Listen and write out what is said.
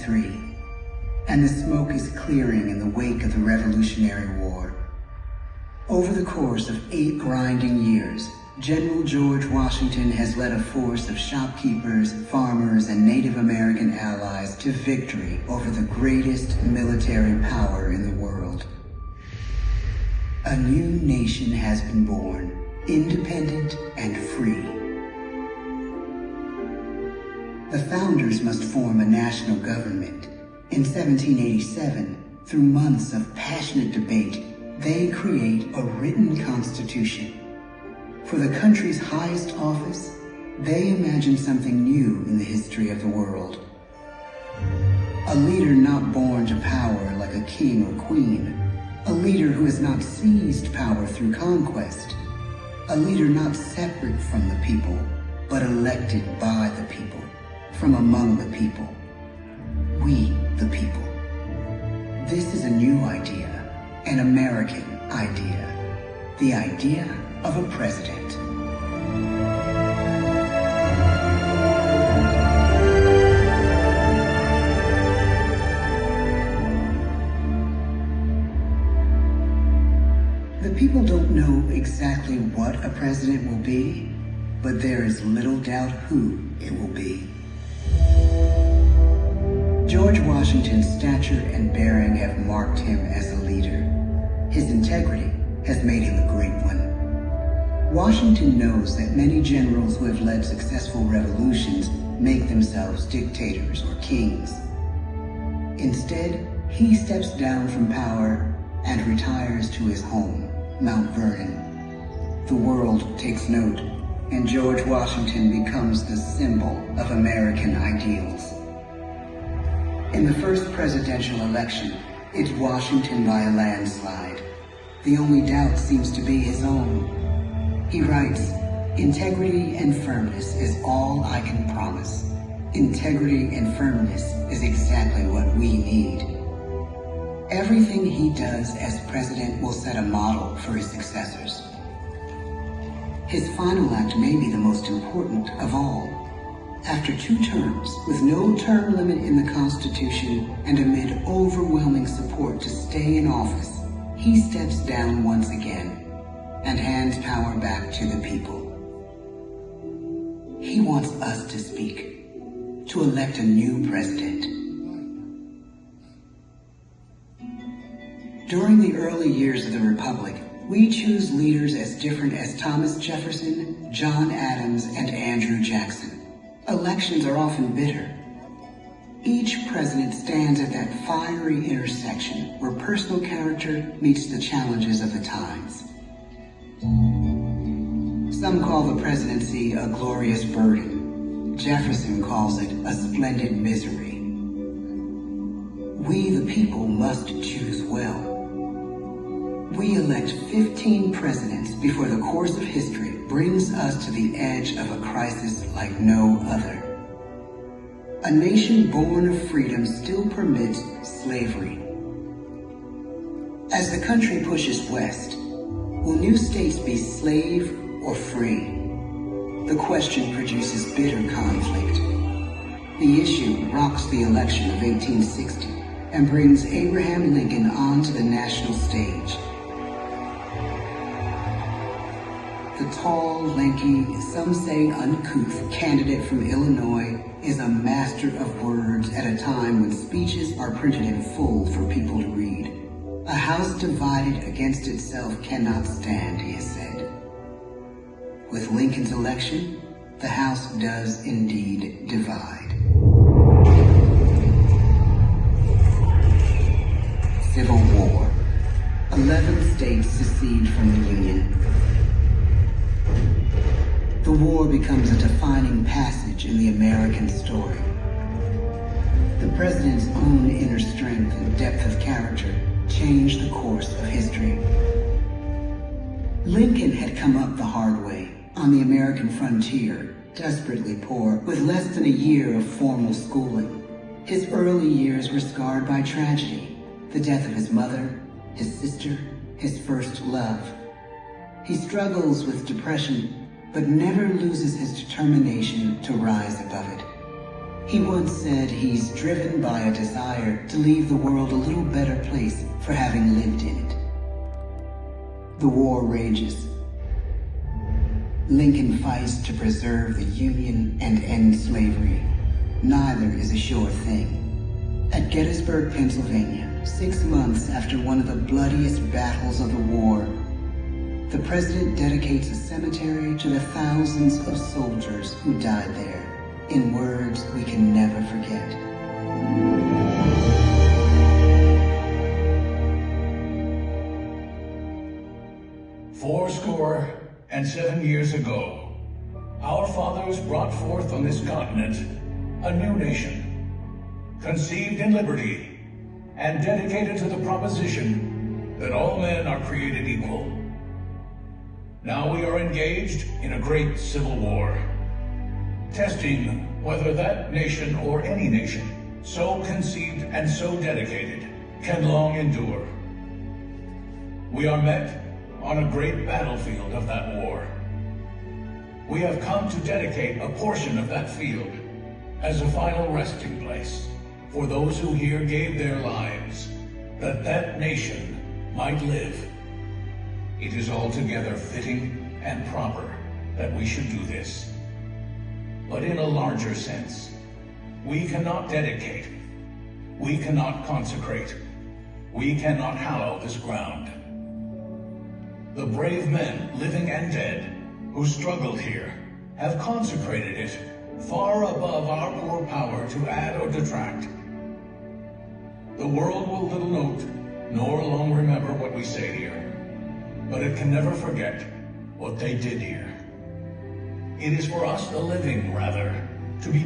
1963, and the smoke is clearing in the wake of the Revolutionary War. Over the course of 8 grinding years, General George Washington has led a force of shopkeepers, farmers, and Native American allies to victory over the greatest military power in the world. A new nation has been born, independent and free. The founders must form a national government. In 1787, through months of passionate debate, they create a written constitution. For the country's highest office, they imagine something new in the history of the world. A leader not born to power like a king or queen. A leader who has not seized power through conquest. A leader not separate from the people, but elected by the people, from among the people. We, the people. This is a new idea, an American idea. The idea of a president. The people don't know exactly what a president will be, but there is little doubt who it will be. George Washington's stature and bearing have marked him as a leader. His integrity has made him a great one. Washington knows that many generals who have led successful revolutions make themselves dictators or kings. Instead, he steps down from power and retires to his home, Mount Vernon. The world takes note, and George Washington becomes the symbol of American ideals. In the first presidential election, it's Washington by a landslide. The only doubt seems to be his own. He writes, "Integrity and firmness is all I can promise. Integrity and firmness is exactly what we need." Everything he does as president will set a model for his successors. His final act may be the most important of all. After 2 terms, with no term limit in the Constitution and amid overwhelming support to stay in office, he steps down once again and hands power back to the people. He wants us to speak, to elect a new president. During the early years of the Republic, we choose leaders as different as Thomas Jefferson, John Adams, and Andrew Jackson. Elections are often bitter. Each president stands at that fiery intersection where personal character meets the challenges of the times. Some call the presidency a glorious burden. Jefferson calls it a splendid misery. We, the people, must choose well. We elect 15 presidents before the course of history brings us to the edge of a crisis like no other. A nation born of freedom still permits slavery. As the country pushes west, will new states be slave or free? The question produces bitter conflict. The issue rocks the election of 1860 and brings Abraham Lincoln onto the national stage. The tall, lanky, some say uncouth candidate from Illinois is a master of words at a time when speeches are printed in full for people to read. A house divided against itself cannot stand, he has said. With Lincoln's election, the House does indeed divide. Civil War. 11 states secede from the Union. The war becomes a defining passage in the American story. The president's own inner strength and depth of character changed the course of history. Lincoln had come up the hard way, on the American frontier, desperately poor, with less than a year of formal schooling. His early years were scarred by tragedy, the death of his mother, his sister, his first love. He struggles with depression, but never loses his determination to rise above it. He once said he's driven by a desire to leave the world a little better place for having lived in it. The war rages. Lincoln fights to preserve the Union and end slavery. Neither is a sure thing. At Gettysburg, Pennsylvania, 6 months after one of the bloodiest battles of the war, the president dedicates a cemetery to the thousands of soldiers who died there, in words we can never forget. "47 years ago, our fathers brought forth on this continent a new nation, conceived in liberty and dedicated to the proposition that all men are created equal. Now we are engaged in a great civil war, testing whether that nation or any nation so conceived and so dedicated can long endure. We are met on a great battlefield of that war. We have come to dedicate a portion of that field as a final resting place for those who here gave their lives, that that nation might live. It is altogether fitting and proper that we should do this. But in a larger sense, we cannot dedicate, we cannot consecrate, we cannot hallow this ground. The brave men, living and dead, who struggled here, have consecrated it far above our poor power to add or detract. The world will little note, nor long remember what we say here, but it can never forget what they did here. It is for us the living, rather,